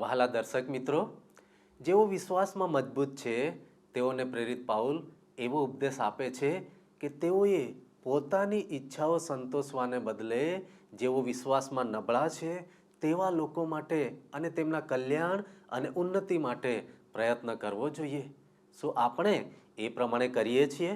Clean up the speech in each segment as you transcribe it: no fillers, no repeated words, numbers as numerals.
વહાલા દર્શક મિત્રો, જેઓ વિશ્વાસમાં મજબૂત છે તેઓને પ્રેરિત પાઉલ એવો ઉપદેશ આપે છે કે તેઓએ પોતાની ઈચ્છાઓ સંતોષવાને બદલે જેઓ વિશ્વાસમાં નબળા છે તેવા લોકો માટે અને તેમના કલ્યાણ અને ઉન્નતિ માટે પ્રયત્ન કરવો જોઈએ. શું આપણે એ પ્રમાણે કરીએ છીએ?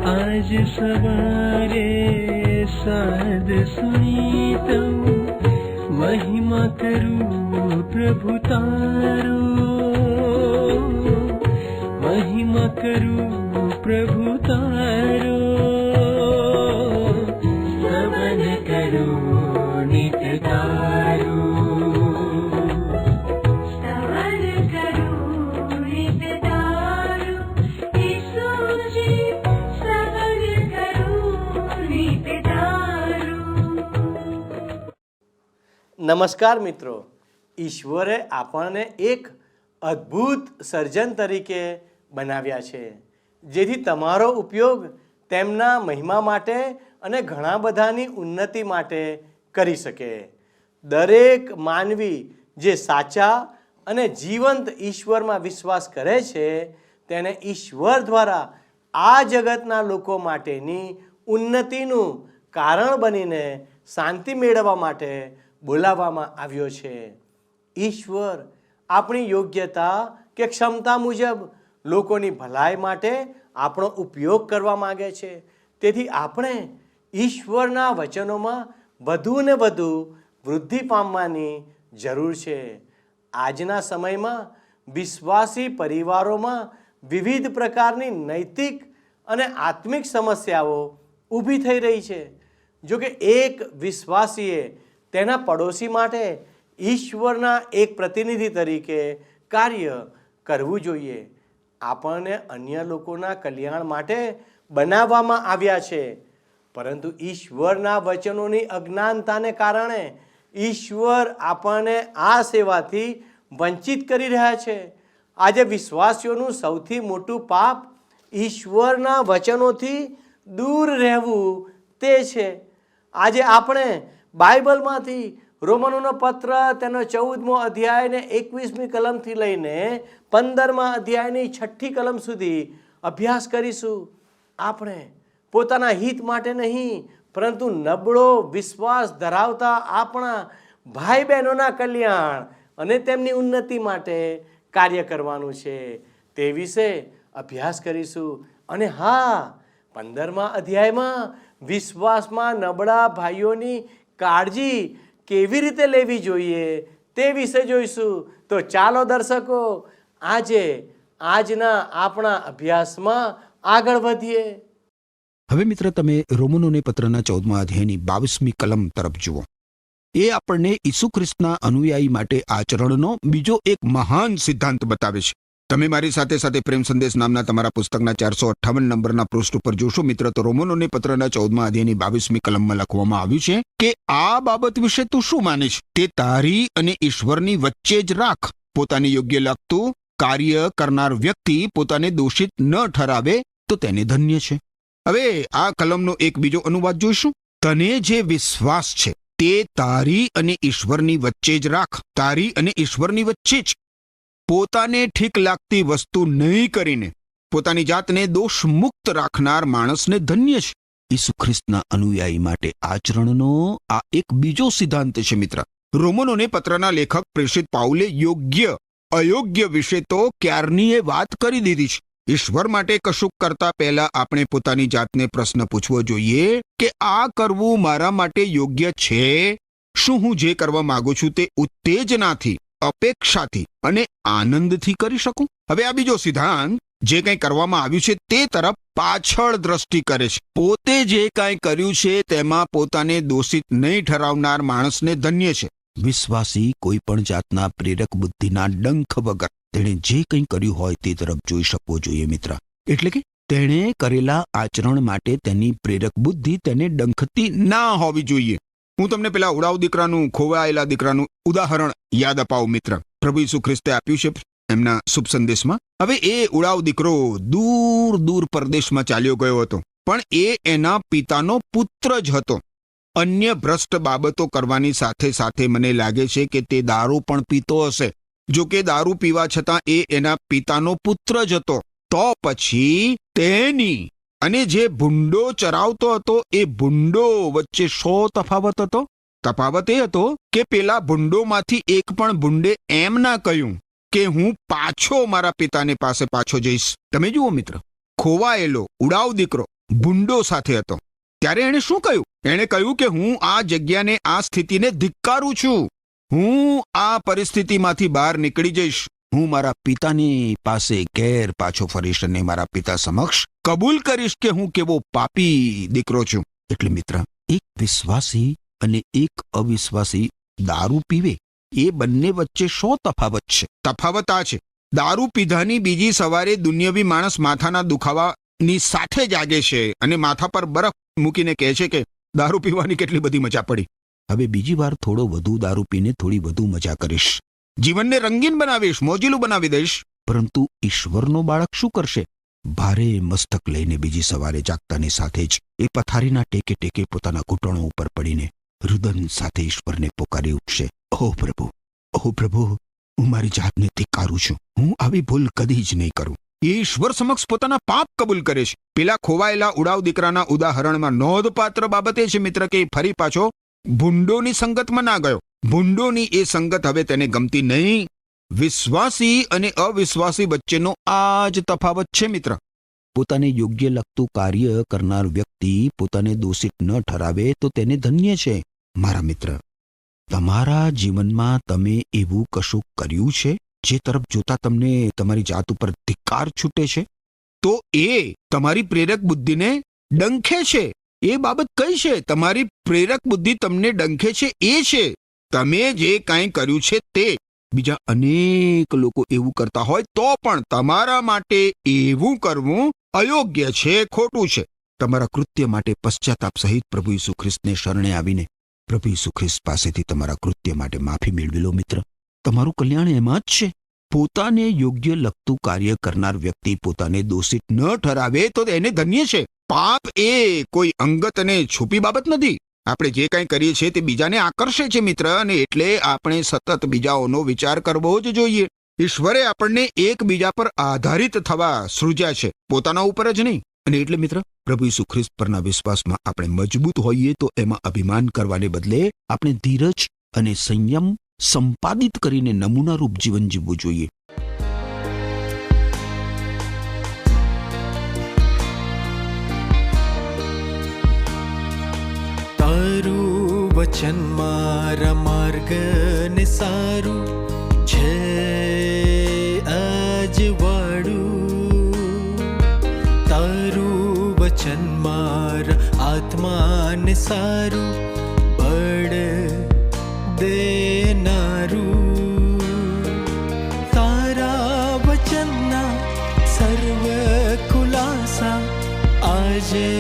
आज सवारे साध सुनी तऊ महिमा करूं प्रभु तारो, महिमा करूं प्रभु तारो, सवन करूं नित्य तारो. નમસ્કાર મિત્રો, ઈશ્વરે આપણને એક અદ્ભુત સર્જન તરીકે બનાવ્યા છે, જેથી તમારો ઉપયોગ તેમના મહિમા માટે અને ઘણા બધાની ઉન્નતિ માટે કરી શકે. દરેક માનવી જે સાચા અને જીવંત ઈશ્વરમાં વિશ્વાસ કરે છે તેને ઈશ્વર દ્વારા આ જગતના લોકો માટેની ઉન્નતિનું કારણ બનીને શાંતિ મેળવવા માટે બોલાવવામાં આવ્યો છે. ઈશ્વર આપણી યોગ્યતા કે ક્ષમતા મુજબ લોકોની ભલાઈ માટે આપણો ઉપયોગ કરવા માગે છે. તેથી આપણે ઈશ્વરના વચનોમાં વધુ ને વધુ વૃદ્ધિ પામવાની જરૂર છે. આજના સમયમાં વિશ્વાસી પરિવારોમાં વિવિધ પ્રકારની નૈતિક અને આત્મિક સમસ્યાઓ ઊભી થઈ રહી છે. જોકે એક વિશ્વાસીએ તેના પડોશી માટે ઈશ્વરના એક પ્રતિનિધિ તરીકે કાર્ય કરવું જોઈએ. આપણને અન્ય લોકોના કલ્યાણ માટે બનાવવામાં આવ્યા છે, પરંતુ ઈશ્વરના વચનોની અજ્ઞાનતાને કારણે ઈશ્વર આપણને આ સેવાથી વંચિત કરી રહ્યા છે. આજે વિશ્વાસીઓનું સૌથી મોટું પાપ ઈશ્વરના વચનોથી દૂર રહેવું તે છે. આજે આપણે બાઇબલમાંથી રોમનોનો પત્ર તેનો 14મો અધ્યાય ને 21મી કલમથી લઈને 15મા અધ્યાયની 6ઠ્ઠી કલમ સુધી અભ્યાસ કરીશું. આપણે પોતાના હિત માટે નહીં, પરંતુ નબળો વિશ્વાસ ધરાવતા આપણા ભાઈ બહેનોના કલ્યાણ અને તેમની ઉન્નતિ માટે કાર્ય કરવાનું છે. તે વિશે અભ્યાસ કરીશું. અને હા, 15મા અધ્યાયમાં વિશ્વાસમાં નબળા ભાઈઓની કાળજી કેવી રીતે લેવી જોઈએ તે વિશે જોઈશું. તો ચાલો દર્શકો, આજના આપણા અભ્યાસમાં આગળ વધીએ. હવે મિત્ર, તમે રોમનોને પત્રના 14મા અધ્યાયની 22મી કલમ તરફ જુઓ. એ આપણને ઈસુ ખ્રિસ્તના અનુયાયી માટે આચરણનો બીજો એક મહાન સિદ્ધાંત બતાવે છે. તમે મારી સાથે સાથે પ્રેમ સંદેશ નામના તમારા પુસ્તકના 458 નંબરના પૃષ્ઠ ઉપર જોશો મિત્ર, તો રોમનોને પત્રના 14મા અધ્યાયની 22મી કલમમાં લખવામાં આવ્યું છે કે આ બાબત વિશે તું શું માને છે તે તારી અને ઈશ્વરની વચ્ચે જ રાખ. પોતાને યોગ્ય લાગતું કાર્ય કરનાર વ્યક્તિ પોતાને દોષિત ન ઠરાવે તો તેને ધન્ય છે. હવે આ કલમનો એક બીજો અનુવાદ જોઈશું. તને જે વિશ્વાસ છે તે તારી અને ઈશ્વરની વચ્ચે જ રાખ. તારી અને ઈશ્વરની વચ્ચે જ. પોતાને ઠીક લાગતી વસ્તુ નહીં કરીને પોતાની જાતને દોષ મુક્ત રાખનાર માણસને ધન્ય છે. ઈસુ ખ્રિસ્તના અનુયાયી માટે આચરણનો આ એક બીજો સિદ્ધાંત છે મિત્ર. રોમનોને પત્રના લેખક પ્રેષિત પાઉલે યોગ્ય અયોગ્ય વિશે તો ક્યારની વાત કરી દીધી છે. ઈશ્વર માટે કશુંક કરતા પહેલા આપણે પોતાની જાતને પ્રશ્ન પૂછવો જોઈએ કે આ કરવું મારા માટે યોગ્ય છે? શું હું જે કરવા માંગુ છું તે ઉત્તેજનાથી, અપેક્ષાથી અને આનંદથી કરી શકું? હવે આ બીજો સિદ્ધાંત જે કંઈ કરવામાં આવ્યું છે તે તરફ પાછળ દ્રષ્ટિ કરે છે. પોતે જે કંઈ કર્યું છે તેમાં પોતાને દોષિત નહીં ઠરાવનાર માણસને ધન્ય છે. વિશ્વાસી કોઈ પણ જાતના પ્રેરક બુદ્ધિના ડંખ વગર તેણે જે કંઈ કર્યું હોય તે તરફ જોઈ શકવો જોઈએ મિત્ર. એટલે કે તેણે કરેલા આચરણ માટે તેની પ્રેરક બુદ્ધિ તેને ડંખતી ના હોવી જોઈએ. હું તમને પેલા ઉડાવ દીકરાનું, ખોવાયેલા દીકરાનું ઉદાહરણ યાદ અપાવું મિત્ર. પ્રભુ ઈસુ ખ્રિસ્તે આપ્યું છે એમના શુભ સંદેશમાં. હવે એ ઉડાવ દીકરો દૂર દૂર પરદેશમાં ચાલ્યો ગયો હતો, પણ એ એના પિતાનો પુત્ર જ હતો. અન્ય ભ્રષ્ટ બાબતો કરવાની સાથે સાથે મને લાગે છે કે તે દારૂ પણ પીતો હશે. જો કે દારૂ પીવા છતાં એ એના પિતાનો પુત્ર જ હતો. તો પછી તેની અને જે ભૂંડો ચરાવતો હતો એ ભૂંડો વચ્ચે શો તફાવત હતો? તફાવત એ હતો કે પેલા ભૂંડોમાંથી એક પણ ભૂંડે એમ ના કહ્યું કે હું પાછો મારા પિતાની પાસે પાછો જઈશ. તમે જુઓ મિત્ર, ખોવાયેલો ઉડાવ દીકરો ભૂંડો સાથે હતો. ત્યારે એણે શું કહ્યું? એણે કહ્યું કે હું આ જગ્યાને, આ સ્થિતિને ધિક્કારું છું. હું આ પરિસ્થિતિમાંથી બહાર નીકળી જઈશ. હું મારા પિતાની પાસે ઘેર પાછો ફરીશ અને મારા પિતા સમક્ષ કબૂલ કરીશ કે હું કેવો પાપી દીકરો છું. એટલે મિત્ર, એક વિશ્વાસી અને એક અવિશ્વાસી દારૂ પીવે એ બંને વચ્ચે શો તફાવત છે? તફાવત આ છે, દારૂ પીધાની બીજી સવારે દુનિયાવી માણસ માથાના દુખાવાની સાથે જાગે છે અને માથા પર બરફ મૂકીને કહે છે કે દારૂ પીવાની કેટલી બધી મજા પડી. હવે બીજી વાર થોડો વધુ દારૂ પીને થોડી વધુ મજા કરીશ, જીવનને રંગીન બનાવીશ, મોજીલું બનાવી દઈશ. પરંતુ ઈશ્વરનો બાળક શું કરશે? ભારે મસ્તક લઈને બીજી સવારે જાગતાની સાથે જ એ પથારીના ટેકે ટેકે પોતાના ઘૂંટણો ઉપર પડીને રુદન સાથે ઈશ્વરને પોકારી ઉઠશે, ઓહ પ્રભુ, હું મારી જાતને ધિક્કારું છું. હું આવી ભૂલ કદી જ નહીં કરું. એ ઈશ્વર સમક્ષ પોતાના પાપ કબૂલ કરે છે. પેલા ખોવાયેલા ઉડાવ દીકરાના ઉદાહરણમાં નોંધપાત્ર બાબત એ છે મિત્ર કે ફરી પાછો ભૂંડોની સંગતમાં ના ગયો. ભૂંડોની એ સંગત હવે તેને ગમતી નહીં. વિશ્વાસી અને અવિશ્વાસી વચ્ચેનો આ જ તફાવત છે મિત્ર. પોતાને યોગ્ય લગતું કાર્ય કરનાર વ્યક્તિ પોતાને દોષિત ન ઠરાવે તો તેને ધન્ય છે. મારા મિત્ર, તમારા જીવનમાં તમે એવું કશું કર્યું છે જે તરફ જોતા તમને તમારી જાત ઉપર ધિક્કાર છૂટે છે? તો એ તમારી પ્રેરક બુદ્ધિને ડંખે છે. એ બાબત કઈ છે? તમારી પ્રેરક બુદ્ધિ તમને ડંખે છે એ છે તમે જે કાંઈ કર્યું છે તે. બીજા અનેક લોકો એવું કરતા હોય તો પણ તમારા માટે એવું કરવું અયોગ્ય છે, ખોટું છે. તમારા કૃત્ય માટે પશ્ચાતાપ સહિત પ્રભુ ઈસુ ખ્રિસ્તને શરણે આવીને પ્રભુ ઈસુ ખ્રિસ્ત પાસેથી તમારા કૃત્ય માટે માફી મેળવી લો મિત્ર. તમારું કલ્યાણ એમાં જ છે. પોતાને યોગ્ય લગતું કાર્ય કરનાર વ્યક્તિ પોતાને દોષિત ન ઠરાવે તો એને ધન્ય છે. પાપ એ કોઈ અંગત અને છુપી બાબત નથી. આપણે જે કાંઈ કરીએ છીએ તે બીજાને આકર્ષે છે મિત્ર, અને એટલે આપણે સતત બીજાઓનો વિચાર કરવો જ જોઈએ. ઈશ્વરે આપણને એકબીજા પર આધારિત થવા સૃજ્યા છે, પોતાના ઉપર જ નહીં. અને એટલે મિત્ર, પ્રભુ ઈસુ ખ્રિસ્ત પરના વિશ્વાસમાં આપણે મજબૂત હોઈએ તો એમાં અભિમાન કરવાને બદલે આપણે ધીરજ અને સંયમ સંપાદિત કરીને નમૂનારૂપ જીવન જીવવું જોઈએ. તારું વચન મારા માર્ગને સારું છે અજવાળું. તારું વચન મારા આત્માને સારું બળ દેનારું. તારા વચનના સર્વ ખુલાસા આજે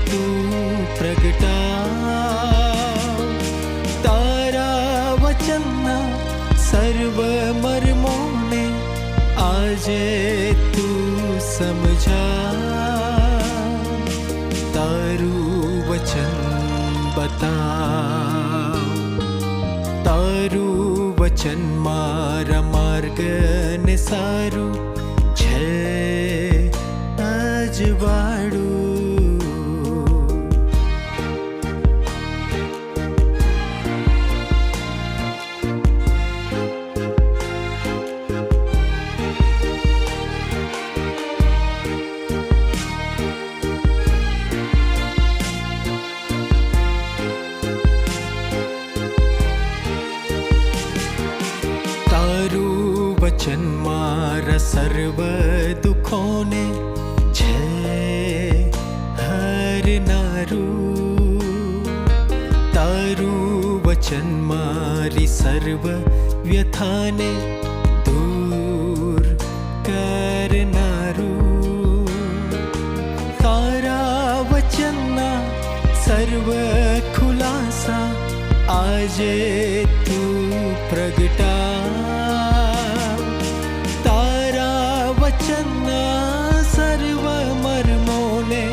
તું પ્રગટાવ. તારા વચનના સર્વ મર્મોને આજે તું સમજાવ. તારું વચન બતાવ. તારું વચન મારા માર્ગને સારું છે અજવાળું. વચન મારા સર્વ દુઃખોને છે હરનારું. તારું વચન મારી સર્વ વ્યથાને દૂર આજે તું પ્રગટા તારા વચનના સર્વ મર્મોને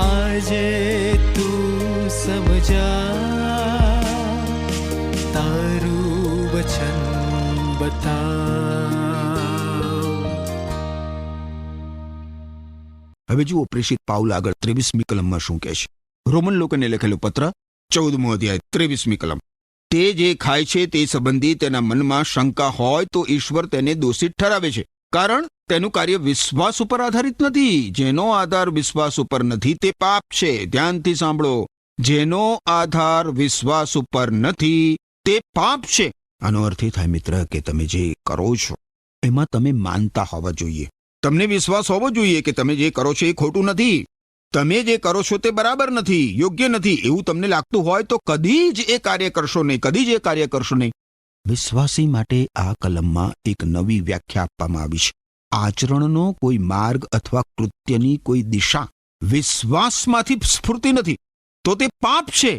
આજે તું સમજા તારું વચન બતા. હવે જુઓ પ્રેષિત પાઉલ આગળ 23મી કલમમાં શું કહે છે. રોમન લોકોને લખેલો પત્ર 14મો અધ્યાય 23મી કલમ. તે જે ખાય છે તે સંબંધી તેના મનમાં શંકા હોય તો ઈશ્વર તેને દોષિત ઠરાવે છે, કારણ તેનું કાર્ય વિશ્વાસ ઉપર આધારિત નથી. જેનો આધાર વિશ્વાસ ઉપર નથી તે પાપ છે. ધ્યાનથી સાંભળો, જેનો આધાર વિશ્વાસ ઉપર નથી તે પાપ છે. આનો અર્થ એ થાય મિત્ર કે તમે જે કરો છો એમાં તમે માનતા હોવા જોઈએ. તમને વિશ્વાસ હોવો જોઈએ કે તમે જે કરો છો એ ખોટું નથી. તમે જે કરો છો તે બરાબર નથી, યોગ્ય નથી, એવું તમને લાગતું હોય તો કદી જ એ કાર્ય કરશો નહીં, કદી જ એ કાર્ય કરશો નહીં. વિશ્વાસી માટે આ કલમમાં એક નવી વ્યાખ્યા આપવામાં આવી છે. આચરણનો કોઈ માર્ગ અથવા કૃત્યની કોઈ દિશા વિશ્વાસમાંથી સ્ફૂર્તિ નથી તો તે પાપ છે.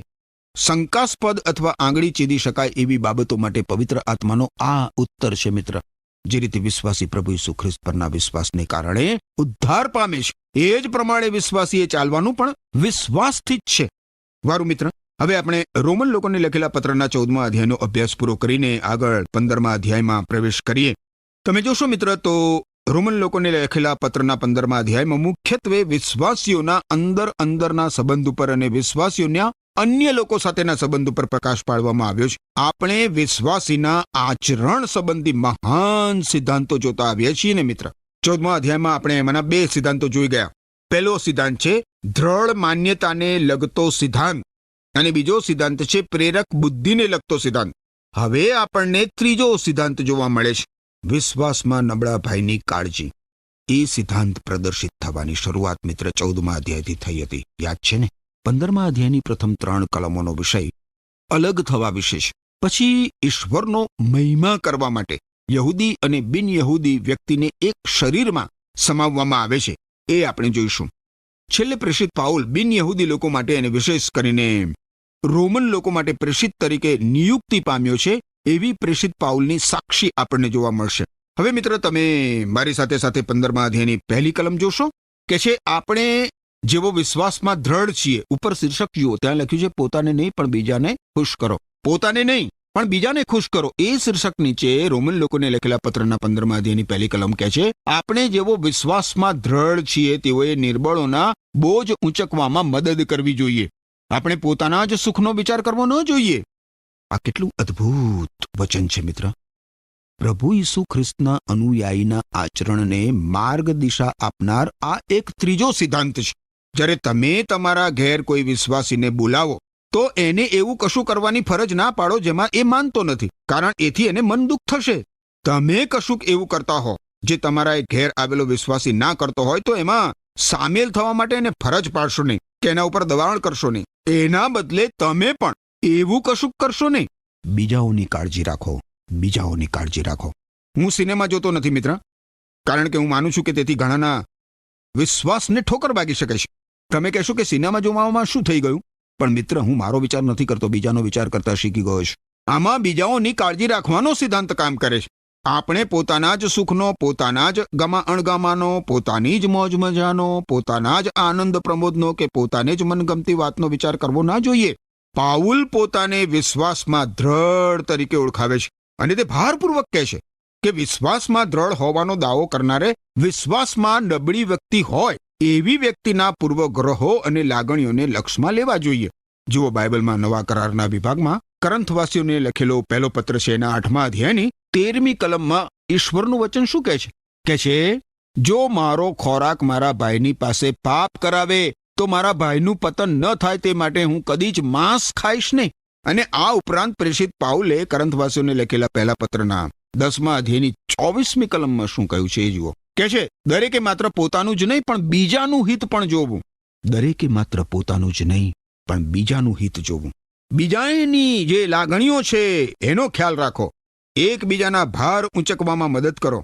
શંકાસ્પદ અથવા આંગળી ચીદી શકાય એવી બાબતો માટે પવિત્ર આત્માનો આ ઉત્તર છે મિત્ર. જે રીતે વિશ્વાસી પ્રભુ ઈસુ ખ્રિસ્ત પરના વિશ્વાસને કારણે ઉદ્ધાર પામે છે, એ જ પ્રમાણે વિશ્વાસીએ ચાલવાનું પણ વિશ્વાસથી જ છે. વારું મિત્ર, હવે આપણે રોમન લોકોને લખેલા પત્રના 14મા અધ્યાયનો અભ્યાસ પૂરો કરીને આગળ 15મા અધ્યાયમાં પ્રવેશ કરીએ. તમે જોશો મિત્ર તો રોમન લોકોને લખેલા પત્રના 15મા અધ્યાયમાં મુખ્યત્વે વિશ્વાસીઓના અંદરના સંબંધ ઉપર અને વિશ્વાસીઓના અન્ય લોકો સાથેના સંબંધ ઉપર પ્રકાશ પાડવામાં આવ્યો છે. આપણે વિશ્વાસીના આચરણ સંબંધી મહાન સિદ્ધાંતો જોતા આવ્યા છીએ ને મિત્ર. 14મા અધ્યાયમાં આપણે એમાંના 2 સિદ્ધાંતો જોઈ ગયા. પહેલો સિદ્ધાંત છે દ્રઢ માન્યતાને લગતો સિદ્ધાંત અને બીજો સિદ્ધાંત છે પ્રેરક બુદ્ધિને લગતો સિદ્ધાંત. હવે આપણને ત્રીજો સિદ્ધાંત જોવા મળે છે, વિશ્વાસમાં નબળા ભાઈની કાળજી. એ સિદ્ધાંત પ્રદર્શિત થવાની શરૂઆત મિત્ર 14મા અધ્યાયથી થઈ હતી, યાદ છે ને? 15મા અધ્યાયની પ્રથમ 3 કલમોનો વિષય અલગ થવા વિશે છે. પછી ઈશ્વરનો મહિમા કરવા માટે યહૂદી અને બિન યહૂદી વ્યક્તિને એક શરીરમાં સમાવવામાં આવે છે, એ આપણે જોઈશું. છેલ્લે પ્રેષિત પાઉલ બિન યહૂદી લોકો માટે અને વિશેષ કરીને રોમન લોકો માટે પ્રેષિત તરીકે નિયુક્તિ પામ્યો છે એવી પ્રેષિત પાઉલની સાક્ષી આપણને જોવા મળશે. હવે મિત્ર તમે મારી સાથે સાથે 15મા અધ્યાયની પહેલી કલમ જોશો કે છે આપણે જેવો વિશ્વાસમાં દ્રઢ છીએ. ઉપર શીર્ષક જુઓ, ત્યાં લખ્યું છે પોતાને નહીં પણ બીજાને ખુશ કરો. પોતાને નહીં પણ બીજાને ખુશ કરો. એ શીર્ષક નીચે રોમન લોકોને લખેલા પત્રના 15મા અધ્યાયની પહેલી કલમ કહે છે આપણે જેવો વિશ્વાસમાં દ્રઢ છીએ તેઓએ નિર્બળોના બોજ ઊંચકવામાં મદદ કરવી જોઈએ. આપણે પોતાના જ સુખનો વિચાર કરવો ન જોઈએ. આ કેટલું અદ્ભુત વચન છે મિત્ર. પ્રભુ ઈસુ ખ્રિસ્તના અનુયાયીના આચરણને માર્ગ દિશા આપનાર આ એક ત્રીજો સિદ્ધાંત છે. જ્યારે તમે તમારા ઘેર કોઈ વિશ્વાસીને બોલાવો તો એને એવું કશું કરવાની ફરજ ના પાડો જેમાં એ માનતો નથી, કારણ એથી એને મન દુઃખ થશે. તમે કશુંક એવું કરતા હો જે તમારા ઘેર આવેલો વિશ્વાસી ના કરતો હોય તો એમાં સામેલ થવા માટે એને ફરજ પાડશો નહીં કે એના ઉપર દબાણ કરશો નહીં. એના બદલે તમે પણ એવું કશુંક કરશો નહીં. બીજાઓની કાળજી રાખો, બીજાઓની કાળજી રાખો. હું સિનેમા જોતો નથી મિત્ર, કારણ કે હું માનું છું કે તેથી ઘણાના વિશ્વાસને ઠોકર વાગી શકે છે. તમે કહેશો કે સિનેમા જોવામાં શું થઈ ગયું? પણ મિત્ર, હું મારો વિચાર નથી કરતો, બીજાનો વિચાર કરતા શીખી ગયો છું. આમાં બીજાઓની કાળજી રાખવાનો સિદ્ધાંત કામ કરે છે. આપણે પોતાના જ સુખનો, પોતાના જ ગમા અણગમાનો, પોતાની જ મોજ મજાનો, પોતાના જ આનંદ પ્રમોદનો કે પોતાને જ મનગમતી વાતનો વિચાર કરવો ના જોઈએ. પાઉલ પોતાને વિશ્વાસમાં દ્રઢ તરીકે ઓળખાવે છે અને તે ભારપૂર્વક કહે છે કે વિશ્વાસમાં દ્રઢ હોવાનો દાવો કરનારે વિશ્વાસમાં નબળી વ્યક્તિ હોય એવી વ્યક્તિના પૂર્વગ્રહો અને લાગણીઓને લક્ષમાં લેવા જોઈએ. જુઓ બાઇબલમાં નવા કરારના વિભાગમાં કરંથવાસીઓને લખેલો પહેલો પત્ર છે એના 8મા અધ્યાયની 13મી કલમમાં ઈશ્વરનું વચન શું કહે છે? કે છે જો મારો ખોરાક મારા ભાઈની પાસે પાપ કરાવે તો મારા ભાઈનું પતન ન થાય તે માટે હું કદી જ માંસ ખાઈશ નહીં. અને આ ઉપરાંત પ્રેષિત પાઉલે કરંથવાસીઓને લખેલા પહેલા પત્રના 10મા અધ્યાયની 24મી કલમમાં શું કહ્યું છે એ જુઓ. કે છે દરેકે માત્ર પોતાનું જ નહીં પણ બીજાનું હિત પણ જોવું. દરેકે માત્ર પોતાનું જ નહીં પણ બીજાનું હિત જોવું. બીજાની જે લાગણીઓ છે એનો ખ્યાલ રાખો. એકબીજાના ભાર ઊંચકવામાં મદદ કરો.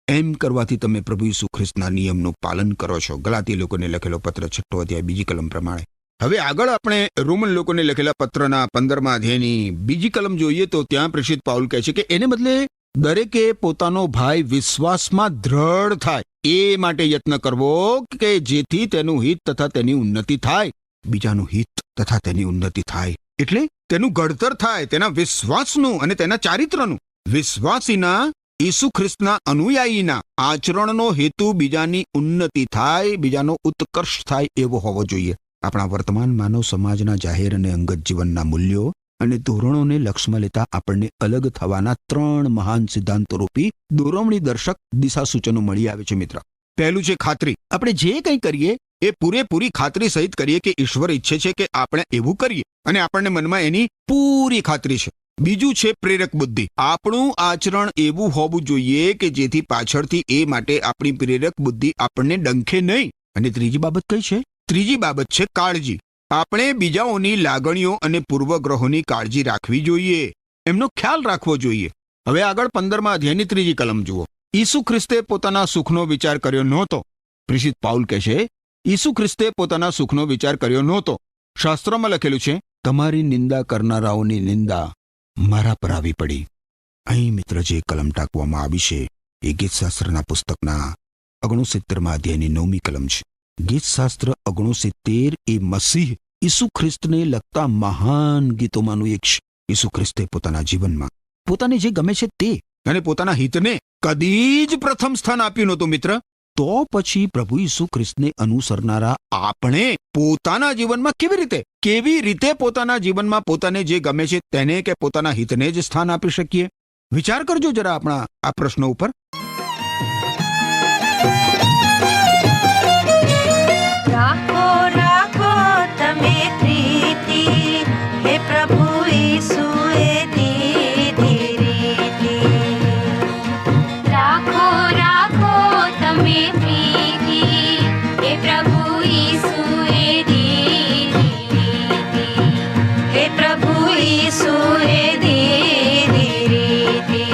એમ કરવાથી તમે પ્રભુ ઈસુ ખ્રિસ્તના નિયમનું પાલન કરો છો. ગલાતી લોકોને લખેલો પત્ર 6 અધ્યાય 2 કલમ પ્રમાણે. હવે આગળ આપણે રોમન લોકોને લખેલા પત્રના 15મા અધ્યાયની બીજી કલમ જોઈએ તો ત્યાં પ્રેષિત પાઉલ કહે છે કે એને બદલે દરેકે પોતાનો ભાઈ વિશ્વાસમાં દ્રઢ થાય એ માટે યત્ન કરવો કે જેથી તેનું હિત તથા તેની ઉન્નતિ થાય. બીજાનું હિત તથા તેની ઉન્નતિ થાય એટલે તેનું ઘડતર થાય, તેના વિશ્વાસનું અને તેના ચારિત્રનું. વિશ્વાસીના ઈસુ ખ્રિસ્તના અનુયાયીના આચરણનો હેતુ બીજાની ઉન્નતિ થાય, બીજાનો ઉત્કર્ષ થાય એવો હોવો જોઈએ. આપણા વર્તમાન માનવ સમાજના જાહેર અને અંગત જીવનના મૂલ્યો અને ધોરણોને લક્ષ્યમાં લેતા આપણને અલગ થવાના 3 મહાન સિદ્ધાંતો રૂપી દોરવણી દર્શક દિશા સૂચનો મળી આવે છે મિત્ર. પહેલું છે ખાતરી. આપણે જે કંઈ કરીએ એ પૂરેપૂરી ખાતરી સહિત કરીએ કે ઈશ્વર ઈચ્છે છે કે આપણે એવું કરીએ અને આપણને મનમાં એની પૂરી ખાતરી છે. બીજું છે પ્રેરક બુદ્ધિ. આપણું આચરણ એવું હોવું જોઈએ કે જેથી પાછળથી એ માટે આપણી પ્રેરક બુદ્ધિ આપણને ડંખે નહીં. અને ત્રીજી બાબત કઈ છે? ત્રીજી બાબત છે કાળજી. આપણે બીજાઓની લાગણીઓ અને પૂર્વગ્રહોની કાળજી રાખવી જોઈએ, એમનો ખ્યાલ રાખવો જોઈએ. હવે આગળ 15મા અધ્યાયની ત્રીજી કલમ જુઓ. ઈસુ ખ્રિસ્તે પોતાના સુખનો વિચાર કર્યો નહોતો. પ્રેષિત પાઉલ કહે છે ઈસુ ખ્રિસ્તે પોતાના સુખનો વિચાર કર્યો નહોતો. શાસ્ત્રોમાં લખેલું છે તમારી નિંદા કરનારાઓની નિંદા મારા પર આવી પડી. અહીં મિત્ર જે કલમ ટાંકવામાં આવી છે એ ગીતશાસ્ત્રના પુસ્તકના 69મા અધ્યાયની 9મી કલમ છે. ગીતશાસ્ત્ર 69 એ મસીહ ઈસુ ખ્રિસ્તને લગતા મહાન ગીતોમાંનું એક છે. ઈસુ ખ્રિસ્તે પોતાના જીવનમાં પોતાને જે ગમે છે તે અને પોતાના હિતને કદી જ પ્રથમ સ્થાન આપ્યું નહોતું મિત્ર. તો પછી પ્રભુ ઈસુ ખ્રિસ્તને અનુસરનારા આપણે પોતાના જીવનમાં કેવી રીતે પોતાના જીવનમાં પોતાને જે ગમે છે તેને કે પોતાના હિતને જ સ્થાન આપી શકીએ? વિચાર કરજો જરા આપણા આ પ્રશ્નો ઉપર. રાખો રાખો તમે પ્રીતિ, હે પ્રભુ ઈસુએ દીધી રીતિ. રાખો રાખો તમે પ્રીતિ, હે પ્રભુ ઈસુએ દીધી રીતિ. હે પ્રભુ ઈસુએ દીધી રીતિ.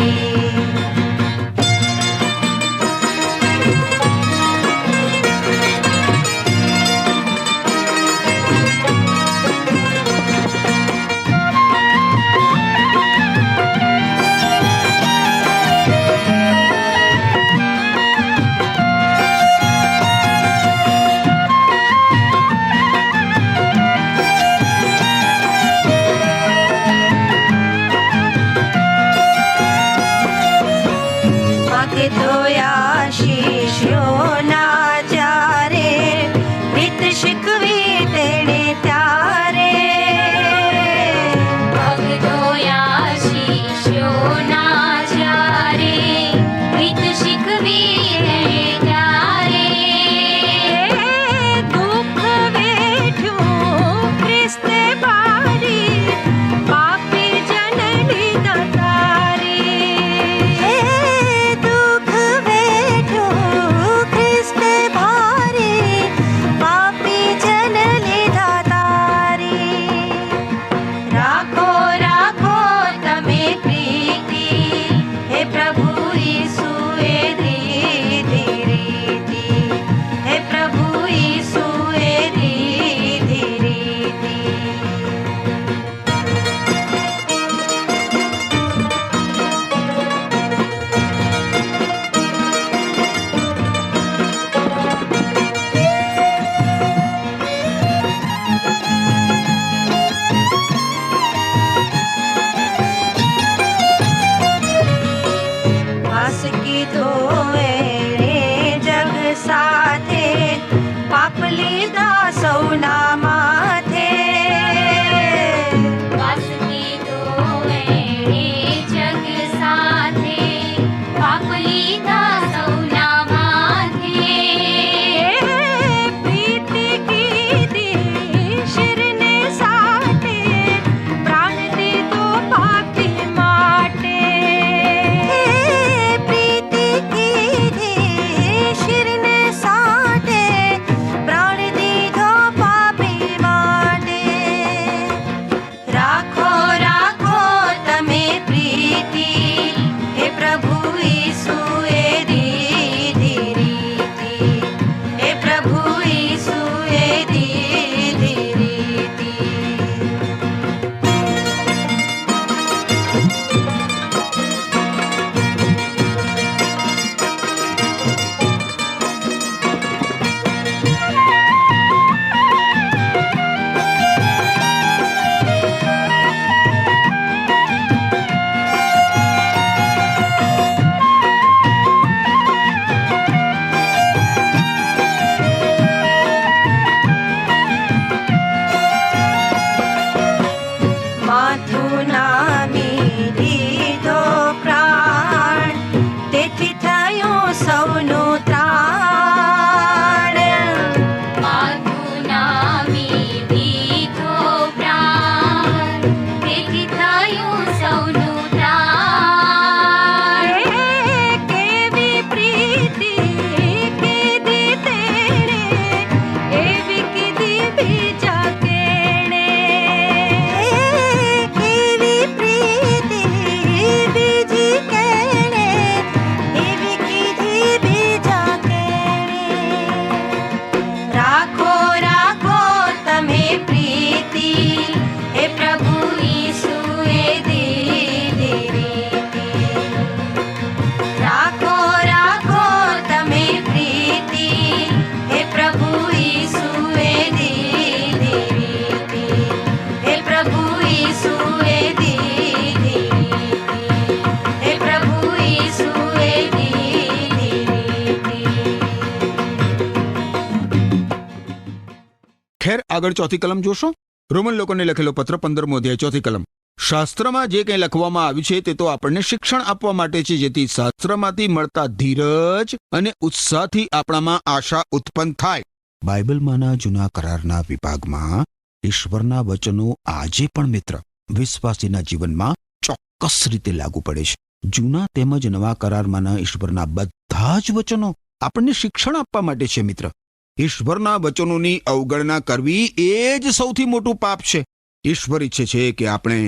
ખેર આગળ 4th કલમ જોશો. રોમન લોકોને લખેલો પત્ર 15મો અધ્યાય 4th કલમ. શાસ્ત્રમાં જે કંઈ લખવામાં આવ્યું છે તે તો આપણને શિક્ષણ આપવા માટે છે, જેથી શાસ્ત્રમાંથી મળતા ધીરજ અને ઉત્સાહથી આપણામાં આશા ઉત્પન્ન થાય. બાઇબલમાંના જૂના કરારના વિભાગમાં ઈશ્વરના વચનો આજે પણ મિત્ર વિશ્વાસીના જીવનમાં ચોક્કસ રીતે લાગુ પડે છે. જૂના તેમજ નવા કરારમાંના ઈશ્વરના બધા જ વચનો આપણને શિક્ષણ આપવા માટે છે મિત્ર. ઈશ્વરના વચનોની અવગણના કરવી એ જ સૌથી મોટું પાપ છે. ઈશ્વર ઈચ્છે છે કે આપણે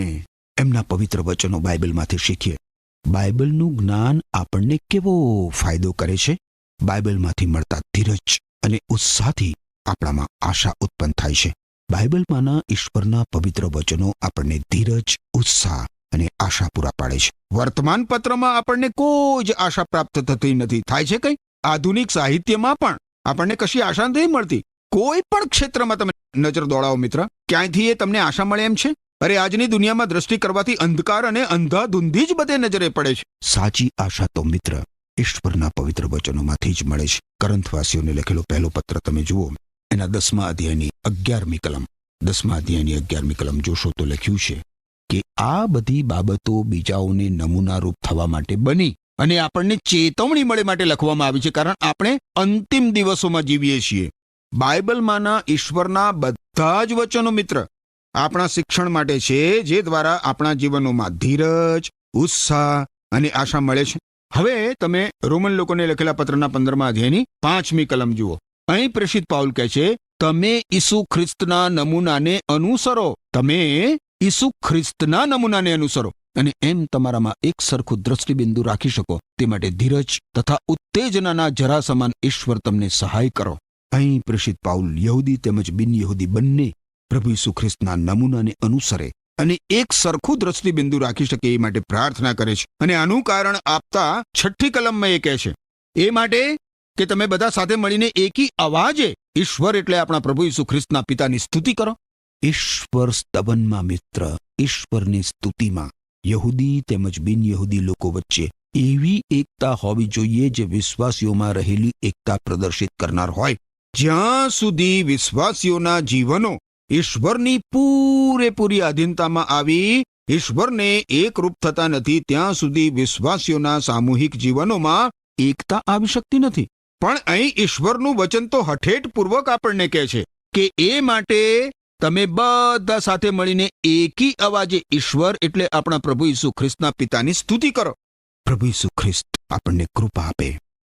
એમના પવિત્ર વચનો બાઇબલમાંથી શીખીએ. બાઇબલનું જ્ઞાન આપણને કેવો ફાયદો કરે છે? બાઇબલમાંથી મળતા ધીરજ અને ઉત્સાહથી આપણામાં આશા ઉત્પન્ન થાય છે. બાઇબલમાંના ઈશ્વરના પવિત્ર વચનો આપણને ધીરજ, ઉત્સાહ અને આશા પૂરા પાડે છે. વર્તમાન પત્રમાં આપણને કોઈ જ આશા પ્રાપ્ત થતી નથી. થાય છે કંઈ? આધુનિક સાહિત્યમાં પણ આપણને કશી આશા નથી મળતી. કોઈ પણ ક્ષેત્રમાં તમે નજર દોડાવો મિત્ર, ક્યાંયથી એ તમને આશા મળે એમ છે? અરે આજની દુનિયામાં દ્રષ્ટિ કરવાથી અંધકાર અને અંધાધૂંધી જ બધે નજરે પડે છે. સાચી આશા તો મિત્ર ઈશ્વરના પવિત્ર વચનોમાંથી જ મળે છે. કરંથવાસીઓને લખેલો પહેલો પત્ર તમે જુઓ, એના 10મા અધ્યાયની 11મી કલમ. 10મા અધ્યાયની 11મી કલમ જોશો તો લખ્યું છે કે આ બધી બાબતો બીજાઓને નમૂનારૂપ થવા માટે બની અને આપણને ચેતવણી મળે માટે લખવામાં આવી છે, કારણ આપણે અંતિમ દિવસોમાં જીવીએ છીએ. બાઇબલમાંના ઈશ્વરના બધા જ વચનો મિત્ર આપણા શિક્ષણ માટે છે, જે દ્વારા આપણા જીવનોમાં ધીરજ, ઉત્સાહ અને આશા મળે છે. હવે તમે રોમન લોકોને લખેલા પત્રના 15મા અધ્યાયની 5મી કલમ જુઓ. અહીં પ્રેષિત પાઉલ કહે છે, તમે ઈસુ ખ્રિસ્તના નમૂનાને અનુસરો. તમે ઈસુ ખ્રિસ્તના નમૂનાને અનુસરો અને એમ તમારામાં એક સરખું દ્રષ્ટિબિંદુ રાખી શકો તે માટે ધીરજ તથા ઉત્તેજનાના જરા સમાન ઈશ્વર તમને સહાય કરો. અહીં પ્રેષિત પાઉલ યહૂદી તેમજ બિન યહૂદી બંને પ્રભુ ઈસુ ખ્રિસ્તના નમૂનાને અનુસરે અને એક સરખું દ્રષ્ટિબિંદુ રાખી શકે એ માટે પ્રાર્થના કરે છે. અને આનું કારણ આપતા 6ઠ્ઠી કલમમાં એ કહે છે, એ માટે કે તમે બધા સાથે મળીને એકી અવાજે ઈશ્વર એટલે આપણા પ્રભુ ઈસુ ખ્રિસ્તના પિતાની સ્તુતિ કરો. ઈશ્વર સ્તવનમાં મિત્ર, ઈશ્વરની સ્તુતિમાં યહૂદી તેમજ બિન યહૂદી લોકો વચ્ચે એવી એકતા હોવી જોઈએ જે વિશ્વાસીઓમાં રહેલી એકતા પ્રદર્શિત કરનાર હોય. જ્યાં સુધી વિશ્વાસીઓના જીવનો ઈશ્વરની પૂરેપૂરી આધીનતામાં આવી ઈશ્વરને એકરૂપ થતા નથી, ત્યાં સુધી વિશ્વાસીઓના સામૂહિક જીવનોમાં એકતા આવી શકતી નથી. પણ અહીં ઈશ્વરનું વચન તો હઠેઠપૂર્વક આપણને કહે છે કે એ માટે તમે બધા સાથે મળીને એકી અવાજે ઈશ્વર એટલે આપણા પ્રભુ ઈસુ ખ્રિસ્તના પિતાની સ્તુતિ કરો. પ્રભુ ઈસુ ખ્રિસ્ત આપણને કૃપા આપે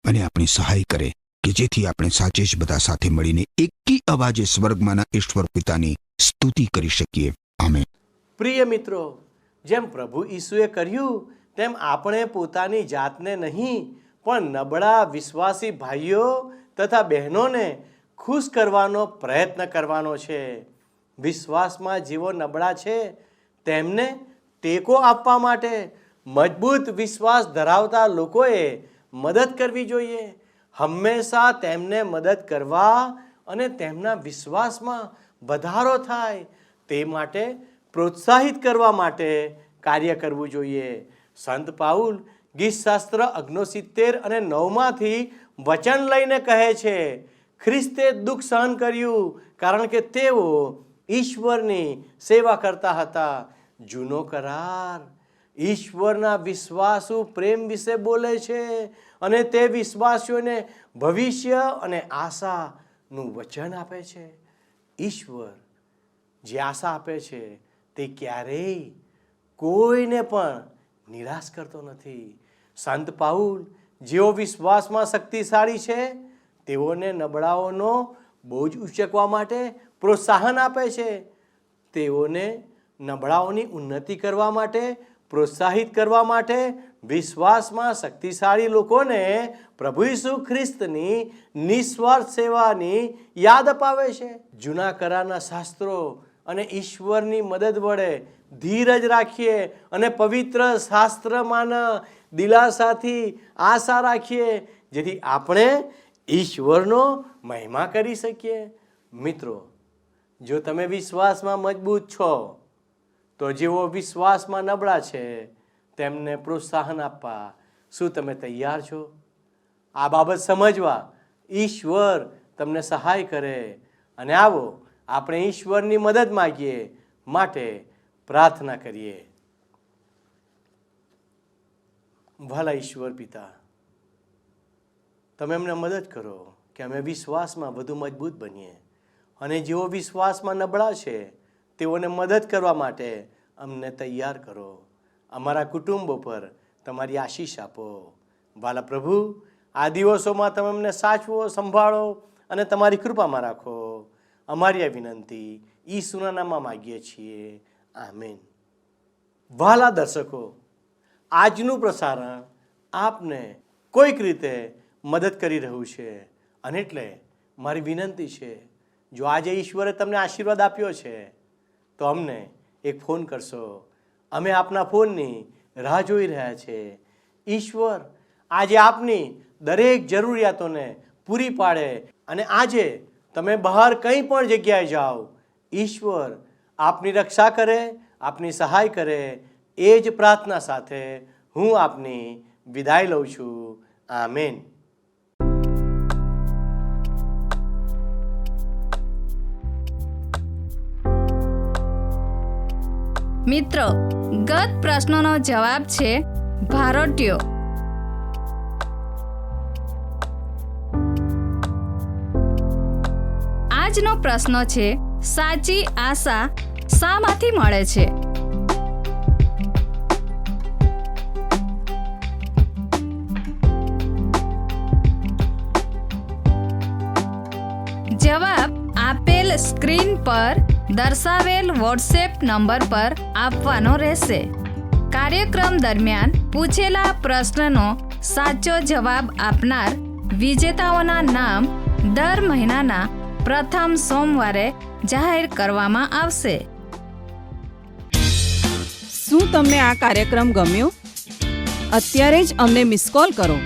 અને આપણી સહાય કરે કે જેથી આપણે સાચે જ બધા સાથે મળીને એકી અવાજે સ્વર્ગમાંના ઈશ્વર પિતાની સ્તુતિ કરી શકીએ. આમેન. પ્રિય મિત્રો, જેમ પ્રભુ ઈસુએ કર્યું તેમ આપણે પોતાની જાતને નહીં પણ નબળા વિશ્વાસી ભાઈઓ તથા બહેનોને ખુશ કરવાનો પ્રયત્ન કરવાનો છે. વિશ્વાસમાં જેઓ નબળા છે તેમને ટેકો આપવા માટે મજબૂત વિશ્વાસ ધરાવતા લોકોએ મદદ કરવી જોઈએ. હંમેશા તેમને મદદ કરવા અને તેમના વિશ્વાસમાં વધારો થાય તે માટે પ્રોત્સાહિત કરવા માટે કાર્ય કરવું જોઈએ. સંત પાઉલ ગીતશાસ્ત્ર 69 અને 9માંથી વચન લઈને કહે છે, ખ્રિસ્તે દુઃખ સહન કર્યું કારણ કે તેઓ ઈશ્વરની સેવા કરતા હતા. જૂનો કરાર ઈશ્વરના વિશ્વાસુ પ્રેમ વિશે બોલે છે અને તે વિશ્વાસીઓને ભવિષ્ય અને આશાનું વચન આપે છે. ઈશ્વર જે આશા આપે છે તે ક્યારેય કોઈને પણ નિરાશ કરતો નથી. સંત પાઉલ જેઓ વિશ્વાસમાં શક્તિશાળી છે તેઓને નબળાઓનો બોજ ઉચકવા માટે પ્રોત્સાહન આપે છે. તેઓને નબળાઓની ઉન્નતિ કરવા માટે પ્રોત્સાહિત કરવા માટે વિશ્વાસમાં શક્તિશાળી લોકોને પ્રભુ ઈસુ ખ્રિસ્તની નિસ્વાર્થ સેવાની યાદ અપાવે છે. જૂના કરારના શાસ્ત્રો અને ઈશ્વરની મદદ વડે ધીરજ રાખીએ અને પવિત્ર શાસ્ત્રમાંના દિલાસાથી આશા રાખીએ જેથી આપણે ઈશ્વરનો મહિમા કરી શકીએ. મિત્રો, જો તમે વિશ્વાસમાં મજબૂત છો તો જેઓ વિશ્વાસમાં નબળા છે તેમને પ્રોત્સાહન આપવા શું તમે તૈયાર છો? આ બાબત સમજવા ઈશ્વર તમને સહાય કરે અને આવો આપણે ઈશ્વરની મદદ માગીએ, માટે પ્રાર્થના કરીએ. ભલા ઈશ્વર પિતા, તમે અમને મદદ કરો કે અમે વિશ્વાસમાં વધુ મજબૂત બનીએ, અને જેઓ વિશ્વાસમાં નબળા છે તેઓને મદદ કરવા માટે અમને તૈયાર કરો. અમારા કુટુંબો પર તમારી આશીષ આપો. વાલા પ્રભુ, આ દિવસોમાં તમે અમને સાચવો, સંભાળો અને તમારી કૃપામાં રાખો. અમારી આ વિનંતી ઈસુના નામમાં માગીએ છીએ. આમીન. વાલા દર્શકો, આજનું પ્રસારણ આપને કોઈક રીતે મદદ કરી રહ્યું છે, અને એટલે મારી વિનંતી છે, જો આજે ઈશ્વરે તમને આશીર્વાદ આપ્યો છે તો અમને એક ફોન કરશો. અમે આપના ફોનની રાહ જોઈ રહ્યા છે. ઈશ્વર આજે આપની દરેક જરૂરિયાતોને પૂરી પાડે, અને આજે તમે બહાર કંઈ પણ જગ્યાએ જાઓ, ઈશ્વર આપની રક્ષા કરે, આપની સહાય કરે. એ જ પ્રાર્થના સાથે હું આપની વિદાય લઉં છું. આમેન. મિત્રો, ગત પ્રશ્નનો જવાબ છે ભારતીયો. આજનો પ્રશ્ન છે, સાચી આશા શામાંથી મળે છે? જવાબ આપેલ સ્ક્રીન પર દર્શાવેલ વોટ્સએપ નંબર પર આપવાનો રહેશે. કાર્યક્રમ દરમિયાન પૂછેલા પ્રશ્નનો સાચો જવાબ આપનાર વિજેતાઓના નામ દર મહિનાના પ્રથમ સોમવારે જાહેર કરવામાં આવશે. શું તમને આ કાર્યક્રમ ગમ્યો? અત્યારે જ અમને મિસ કોલ કરો.